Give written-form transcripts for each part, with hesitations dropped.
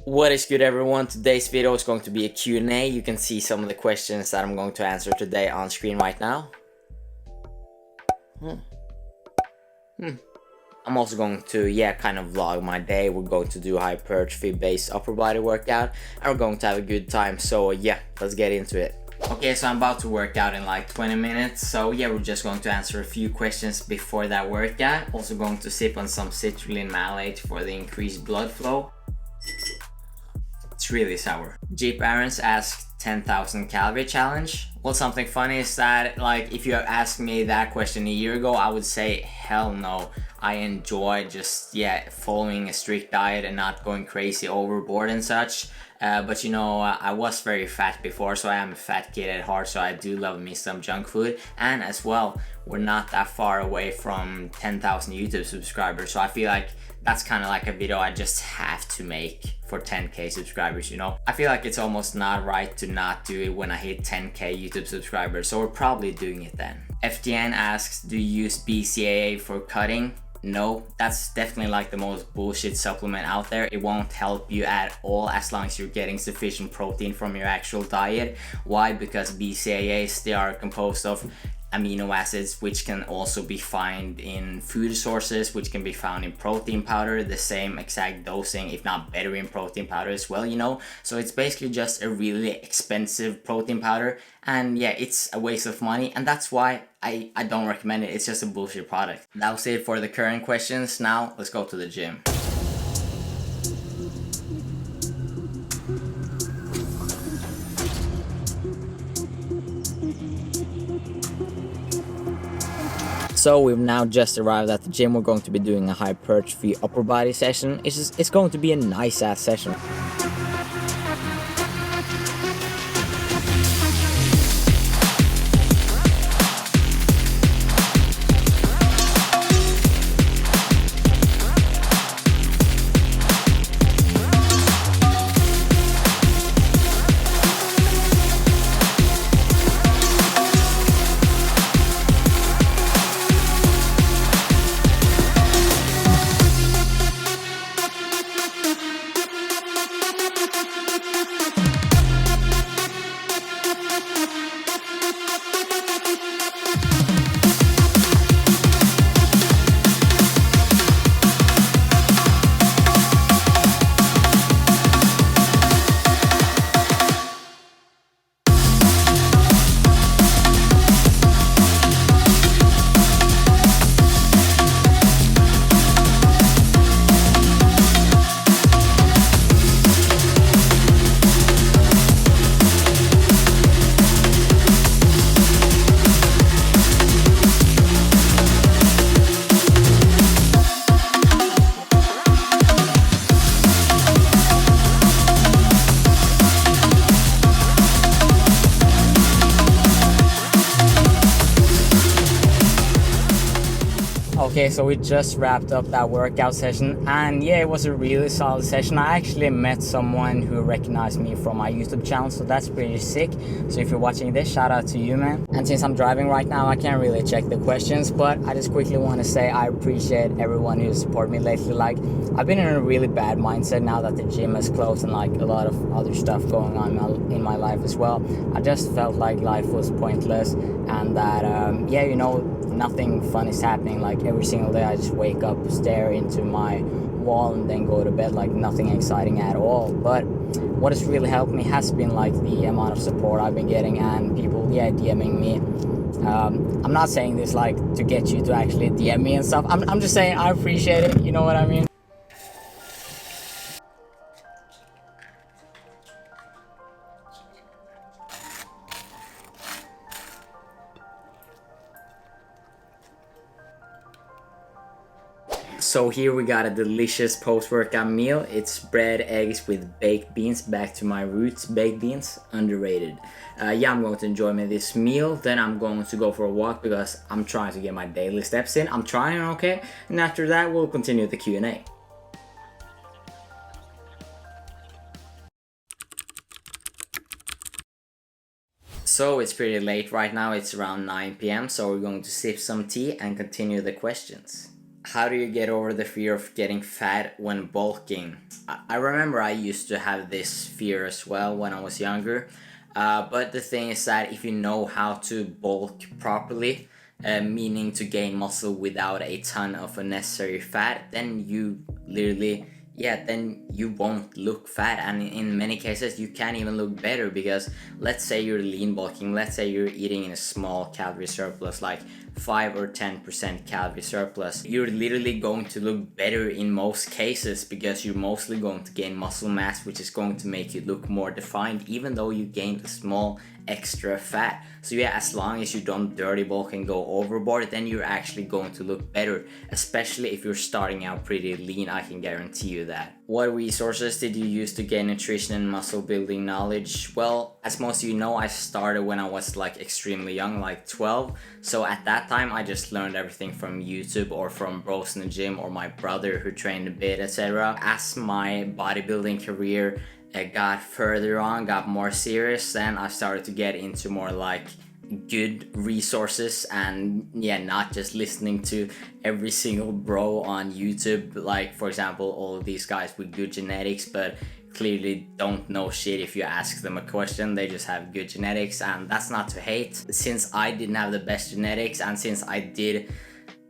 What is good, everyone? Today's video is going to be a Q&A. You can see some of the questions that I'm going to answer today on screen right now. I'm also going to, kind of vlog my day. We're going to do a hypertrophy based upper body workout and we're going to have a good time. So let's get into it. Okay, so I'm about to work out in like 20 minutes. So we're just going to answer a few questions before that workout. Also going to sip on some citrulline malate for the increased blood flow. It's really sour. Jeep Aarons asked 10,000 calorie challenge. Well, something funny is that, like, if you had asked me that question a year ago, I would say hell no. I enjoy just following a strict diet and not going crazy overboard and such. But I was very fat before, so I am a fat kid at heart, so I do love me some junk food. And as well, we're not that far away from 10,000 YouTube subscribers, so I feel like that's kind of like a video I just have to make for 10k subscribers, I feel like it's almost not right to not do it when I hit 10k YouTube subscribers, so we're probably doing it then. FDN asks, do you use BCAA for cutting? No, that's definitely like the most bullshit supplement out there. It won't help you at all as long as you're getting sufficient protein from your actual diet. Why? Because BCAAs, they are composed of amino acids, which can also be found in food sources, which can be found in protein powder, the same exact dosing, if not better in protein powder as well, so it's basically just a really expensive protein powder, and it's a waste of money, and that's why I don't recommend it. It's just a bullshit product. That was it for the current questions. Now let's go to the gym. So we've now just arrived at the gym. We're going to be doing a hypertrophy upper body session. It's going to be a nice ass session. Okay, so we just wrapped up that workout session, and it was a really solid session. I actually met someone who recognized me from my YouTube channel, so that's pretty sick. So if you're watching this, shout out to you, man. And since I'm driving right now, I can't really check the questions, but I just quickly want to say I appreciate everyone who supported me lately. Like, I've been in a really bad mindset now that the gym has closed and like a lot of other stuff going on in my life as well. I just felt like life was pointless, and that nothing fun is happening. Like, every single day I just wake up, stare into my wall, and then go to bed. Like, nothing exciting at all. But what has really helped me has been like the amount of support I've been getting, and people DMing me. I'm not saying this like to get you to actually DM me and stuff. I'm just saying I appreciate it, you know what I mean? So here we got a delicious post-workout meal. It's bread, eggs with baked beans. Back to my roots, baked beans, underrated. I'm going to enjoy me this meal. Then I'm going to go for a walk because I'm trying to get my daily steps in. I'm trying, okay? And after that, we'll continue the Q&A. So it's pretty late right now. It's around 9 p.m. So we're going to sip some tea and continue the questions. How do you get over the fear of getting fat when bulking? I remember I used to have this fear as well when I was younger. But the thing is that if you know how to bulk properly, meaning to gain muscle without a ton of unnecessary fat, then you literally, then you won't look fat, and in many cases you can even look better, because let's say you're lean bulking, let's say you're eating in a small calorie surplus, like 5 or 10% calorie surplus, you're literally going to look better in most cases, because you're mostly going to gain muscle mass, which is going to make you look more defined, even though you gained a small extra fat. So yeah, as long as you don't dirty bulk and go overboard, then you're actually going to look better, especially if you're starting out pretty lean. I can guarantee you that. What resources did you use to gain nutrition and muscle building knowledge? Well, as most of you know, I started when I was like extremely young, like 12. So at that time I just learned everything from YouTube or from bros in the gym or my brother who trained a bit, etc. As my bodybuilding career got further on, got more serious, then I started to get into more like good resources, and not just listening to every single bro on YouTube, like for example all of these guys with good genetics but clearly don't know shit. If you ask them a question, they just have good genetics, and that's not to hate. Since I didn't have the best genetics, and since I did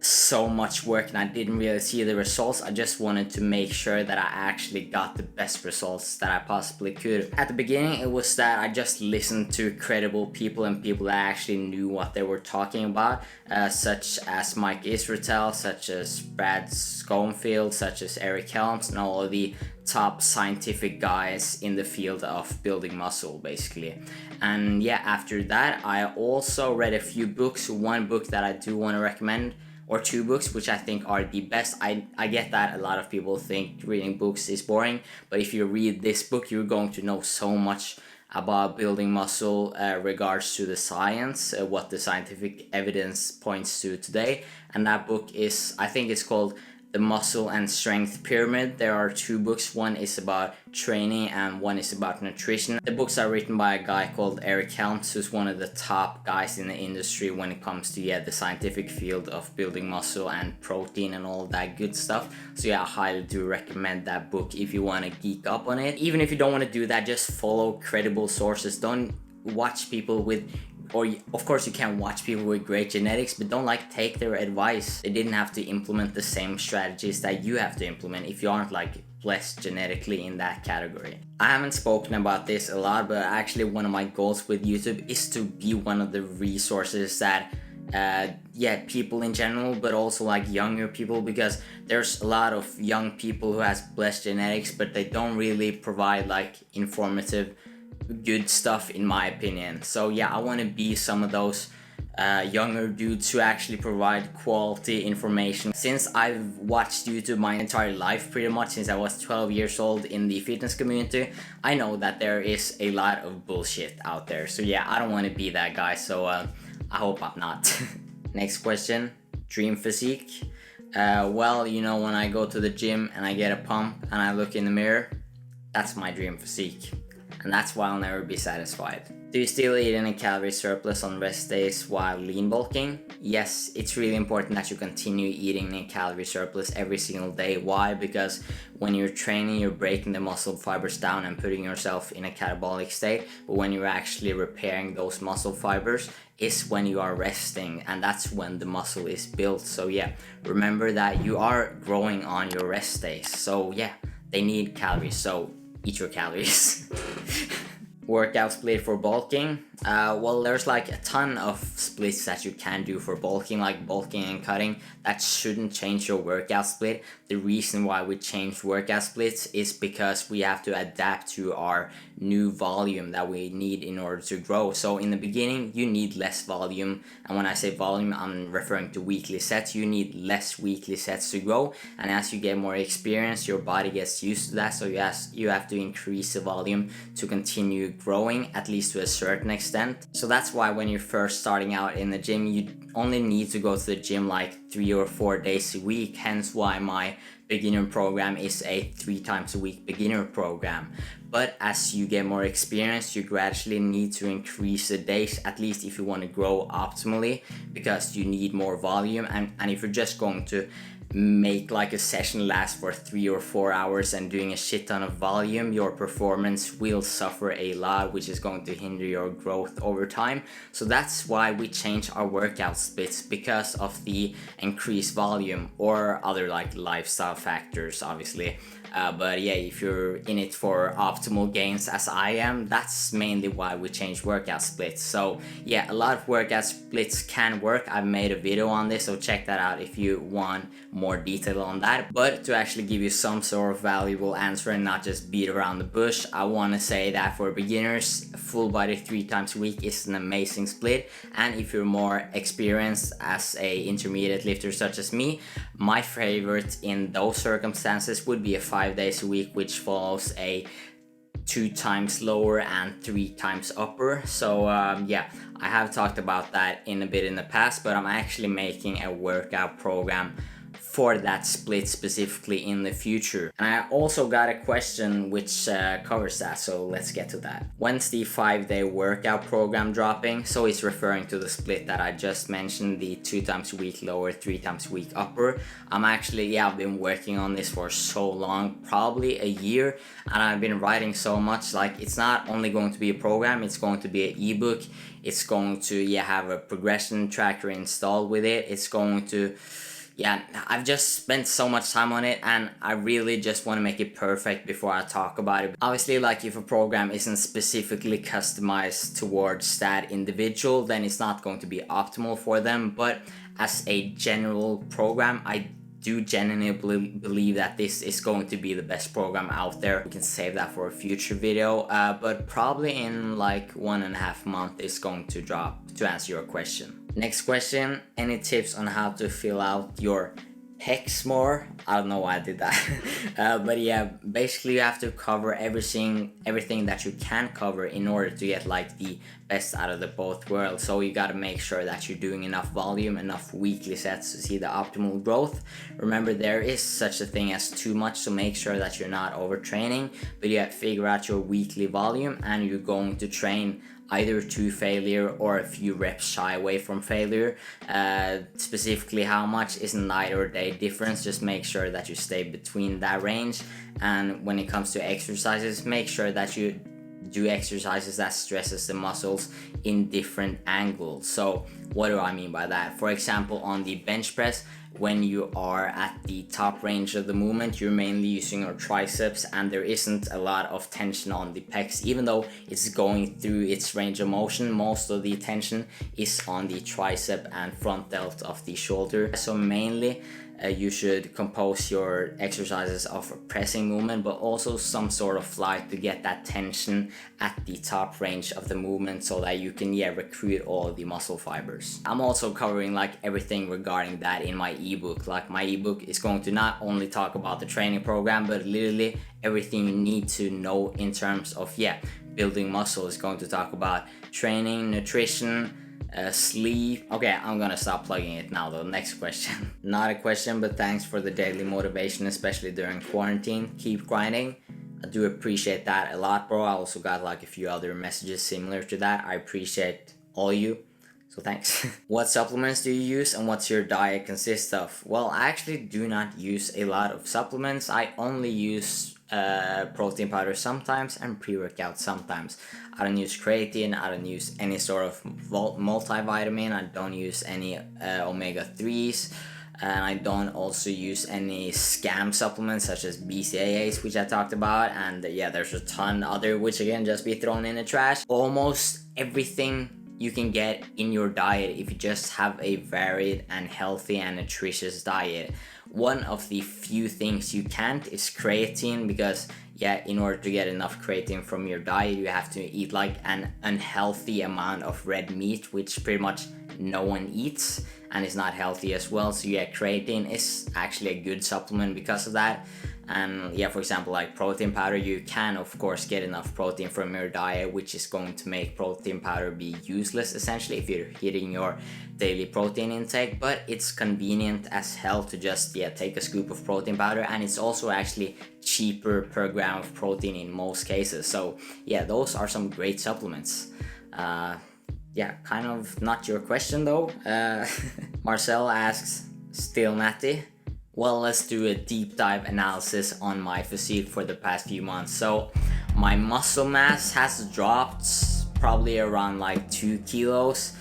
so much work and I didn't really see the results, I just wanted to make sure that I actually got the best results that I possibly could. At the beginning, it was that I just listened to credible people and people that actually knew what they were talking about, such as Mike Israetel, such as Brad Schoenfield, such as Eric Helms, and all of the top scientific guys in the field of building muscle, basically. And after that, I also read a few books. One book that I do want to recommend, or two books which I think are the best. I get that a lot of people think reading books is boring, but if you read this book, you're going to know so much about building muscle regards to the science, what the scientific evidence points to today. And that book is, I think it's called The Muscle and Strength Pyramid. There are two books. One is about training and one is about nutrition. The books are written by a guy called Eric Helms, who's one of the top guys in the industry when it comes to the scientific field of building muscle and protein and all that good stuff. So I highly do recommend that book if you want to geek up on it. Even if you don't want to do that, just follow credible sources. Don't watch people with, or of course you can watch people with great genetics, but don't take their advice. They didn't have to implement the same strategies that you have to implement if you aren't blessed genetically in that category. I haven't spoken about this a lot, but actually one of my goals with YouTube is to be one of the resources that people in general, but also younger people, because there's a lot of young people who has blessed genetics, but they don't really provide informative good stuff in my opinion. So I want to be some of those younger dudes who actually provide quality information. Since I've watched YouTube my entire life, pretty much since I was 12 years old in the fitness community, I know that there is a lot of bullshit out there. So I don't want to be that guy, so I hope I'm not. Next question, dream physique. Well, when I go to the gym and I get a pump and I look in the mirror, that's my dream physique. And that's why I'll never be satisfied. Do you still eat any calorie surplus on rest days while lean bulking? Yes, it's really important that you continue eating a calorie surplus every single day. Why? Because when you're training, you're breaking the muscle fibers down and putting yourself in a catabolic state. But when you're actually repairing those muscle fibers is when you are resting, and that's when the muscle is built. So remember that you are growing on your rest days. So they need calories. So eat your calories. Workout split for bulking. Well, there's a ton of splits that you can do for bulking, like bulking and cutting. That shouldn't change your workout split. The reason why we change workout splits is because we have to adapt to our new volume that we need in order to grow. So in the beginning, you need less volume. And when I say volume, I'm referring to weekly sets. You need less weekly sets to grow. And as you get more experience, your body gets used to that. So you have to increase the volume to continue growing, at least to a certain extent. So that's why when you're first starting out in the gym, you only need to go to the gym 3 or 4 days a week. Hence why my beginner program is a 3 times a week beginner program. But as you get more experience, you gradually need to increase the days, at least if you want to grow optimally, because you need more volume. And if you're just going to make like a session last for 3 or 4 hours and doing a shit ton of volume, your performance will suffer a lot, which is going to hinder your growth over time. So that's why we change our workout splits, because of the increased volume or other like lifestyle factors, obviously. But yeah, if you're in it for optimal gains as I am, that's mainly why we change workout splits. So yeah, a lot of workout splits can work. I've made a video on this, so check that out if you want more detail on that. But to actually give you some sort of valuable answer and not just beat around the bush, I want to say that for beginners, full body 3 times a week is an amazing split. And if you're more experienced as a intermediate lifter such as me, my favorite in those circumstances would be a 5 days a week, which follows a 2 times lower and 3 times upper. So yeah, I have talked about that in a bit in the past, but I'm actually making a workout program for that split specifically in the future. And I also got a question which covers that, so let's get to that. When's the 5-day workout program dropping? So it's referring to the split that I just mentioned, the 2 times a week lower, 3 times a week upper. I've been working on this for so long, probably a year, and I've been writing so much. Like, it's not only going to be a program, it's going to be an ebook. It's going to have a progression tracker installed with it. It's going to I've just spent so much time on it, and I really just want to make it perfect before I talk about it. Obviously, like, if a program isn't specifically customized towards that individual, then it's not going to be optimal for them. But as a general program, I do genuinely believe that this is going to be the best program out there. We can save that for a future video, but probably in like 1.5 months it's going to drop, to answer your question. Next question, any tips on how to fill out your pecs more? I don't know why I did that. But yeah, basically you have to cover everything that you can cover in order to get like the best out of the both worlds. So you got to make sure that you're doing enough volume, enough weekly sets to see the optimal growth. Remember, there is such a thing as too much, so make sure that you're not overtraining, but you have to figure out your weekly volume, and you're going to train either to failure or a few reps shy away from failure. Specifically how much is a night or day difference. Just make sure that you stay between that range. And when it comes to exercises, make sure that you do exercises that stresses the muscles in different angles. So what do I mean by that? For example, on the bench press, when you are at the top range of the movement, you're mainly using your triceps, and there isn't a lot of tension on the pecs. Even though it's going through its range of motion, most of the tension is on the tricep and front delt of the shoulder. So mainly you should compose your exercises of a pressing movement, but also some sort of flight to get that tension at the top range of the movement, so that you can recruit all of the muscle fibers. I'm also covering like everything regarding that in my ebook. Like, my ebook is going to not only talk about the training program, but literally everything you need to know in terms of building muscle. Is going to talk about training, nutrition, sleep. Okay, I'm gonna stop plugging it now though. Next question. Not a question, but thanks for the daily motivation, especially during quarantine. Keep grinding. I do appreciate that a lot, bro. I also got like a few other messages similar to that. I appreciate all you, so thanks. What supplements do you use, and what's your diet consist of? Well, I actually do not use a lot of supplements. I only use protein powder sometimes and pre-workout sometimes. I don't use creatine, I don't use any sort of multivitamin, I don't use any omega-3s, and I don't also use any scam supplements such as BCAA S, which I talked about, and there's a ton other which again just be thrown in the trash. Almost everything you can get in your diet if you just have a varied and healthy and nutritious diet. One of the few things you can't is creatine, because in order to get enough creatine from your diet, you have to eat like an unhealthy amount of red meat, which pretty much no one eats, and is not healthy as well. So creatine is actually a good supplement because of that. And for example, like protein powder, you can of course get enough protein from your diet, which is going to make protein powder be useless essentially if you're hitting your daily protein intake. But it's convenient as hell to just take a scoop of protein powder, and it's also actually cheaper per gram of protein in most cases. So those are some great supplements. Kind of not your question though. Marcel asks, still natty? Well, let's do a deep dive analysis on my physique for the past few months. So my muscle mass has dropped probably around like 2 kilos,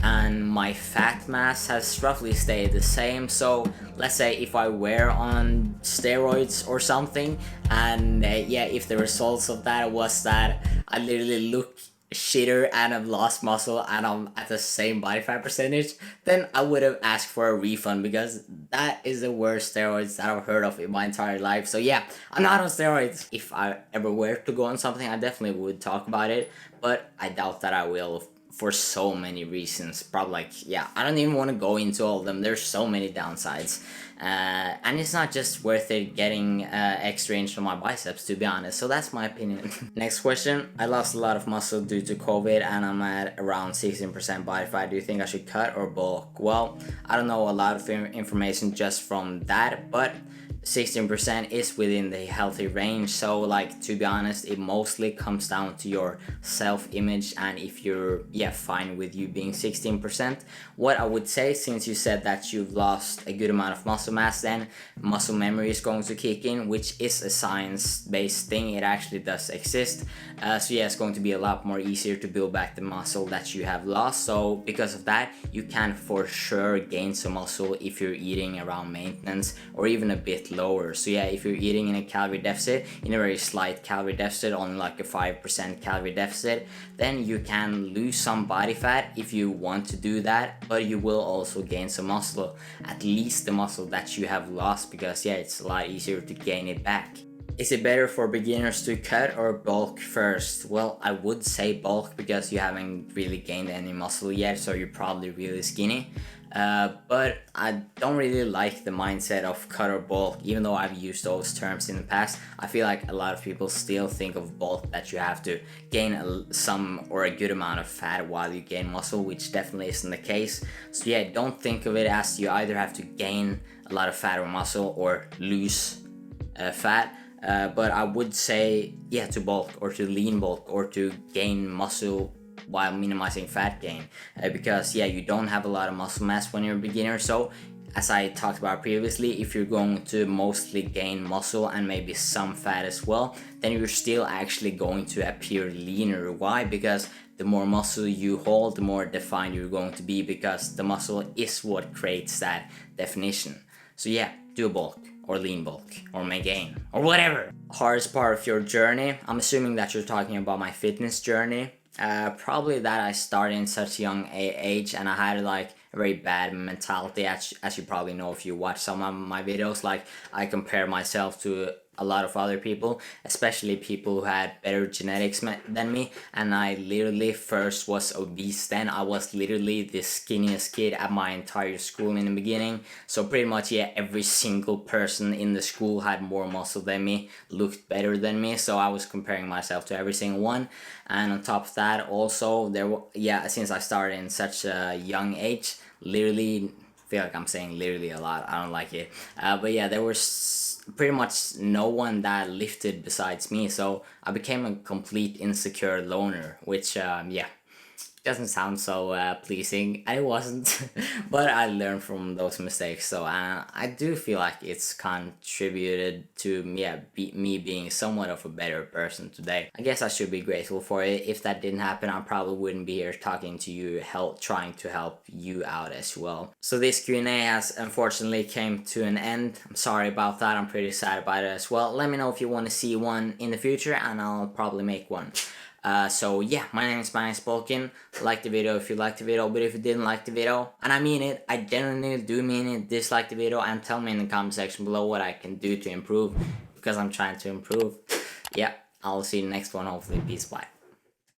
and my fat mass has roughly stayed the same. So let's say if I were on steroids or something, and yeah, if the results of that was that I literally look shitter and I've lost muscle and I'm at the same body fat percentage, then I would have asked for a refund, because that is the worst steroids that I've heard of in my entire life. So yeah, I'm not on steroids. If I ever were to go on something, I definitely would talk about it, but I doubt that I will, for so many reasons. Probably like, yeah, I don't even want to go into all of them. There's so many downsides, and it's not just worth it getting extra inch on my biceps, to be honest. So that's my opinion. Next question. I lost a lot of muscle due to COVID and I'm at around 16% body fat. Do you think I should cut or bulk? Well, I don't know a lot of information just from that, but 16% is within the healthy range. So like, to be honest, it mostly comes down to your self-image, and if you're fine with you being 16%. What I would say, since you said that you've lost a good amount of muscle mass, then muscle memory is going to kick in, which is a science-based thing. It actually does exist. So yeah, it's going to be a lot more easier to build back the muscle that you have lost. So because of that, you can for sure gain some muscle if you're eating around maintenance or even a bit lower. So yeah, if you're eating in a calorie deficit, in a very slight calorie deficit, on like a 5% calorie deficit, then you can lose some body fat if you want to do that, but you will also gain some muscle, at least the muscle that you have lost, because yeah, it's a lot easier to gain it back. Is it better for beginners to cut or bulk first? Well, I would say bulk, because you haven't really gained any muscle yet, so you're probably really skinny. But I don't really like the mindset of cut or bulk, even though I've used those terms in the past. I feel like a lot of people still think of bulk that you have to gain some or a good amount of fat while you gain muscle, which definitely isn't the case. So yeah, don't think of it as you either have to gain a lot of fat or muscle or lose fat. But I would say, yeah, to bulk or to lean bulk or to gain muscle while minimizing fat gain, because yeah, you don't have a lot of muscle mass when you're a beginner. So as I talked about previously, if you're going to mostly gain muscle and maybe some fat as well, then you're still actually going to appear leaner. Why? Because the more muscle you hold, the more defined you're going to be, because the muscle is what creates that definition. So yeah, do a bulk or lean bulk or make gain or whatever. Hardest part of your journey, I'm assuming that you're talking about my fitness journey. Probably that I started in such a young age, and I had like a very bad mentality, as you probably know if you watch some of my videos. Like, I compare myself to a lot of other people, especially people who had better genetics than me, and I literally first was obese. Then I was literally the skinniest kid at my entire school in the beginning. So pretty much, yeah, every single person in the school had more muscle than me, looked better than me, so I was comparing myself to every single one. And on top of that, also since I started in such a young age, literally, I feel like I'm saying literally a lot, I don't like it, but yeah, there was pretty much no one that lifted besides me, so I became a complete insecure loner, which doesn't sound so pleasing, and it wasn't. But I learned from those mistakes, so I do feel like it's contributed to me being somewhat of a better person today. I guess I should be grateful for it. If that didn't happen, I probably wouldn't be here talking to you, trying to help you out as well. So this Q&A has unfortunately came to an end. I'm sorry about that. I'm pretty sad about it as well. Let me know if you want to see one in the future, and I'll probably make one. So yeah, my name is Magnus Bulkan. Like the video if you liked the video, but if you didn't like the video, and I mean it, I genuinely do mean it, dislike the video, and tell me in the comment section below what I can do to improve, because I'm trying to improve. Yeah, I'll see you in the next one, hopefully. Peace, bye.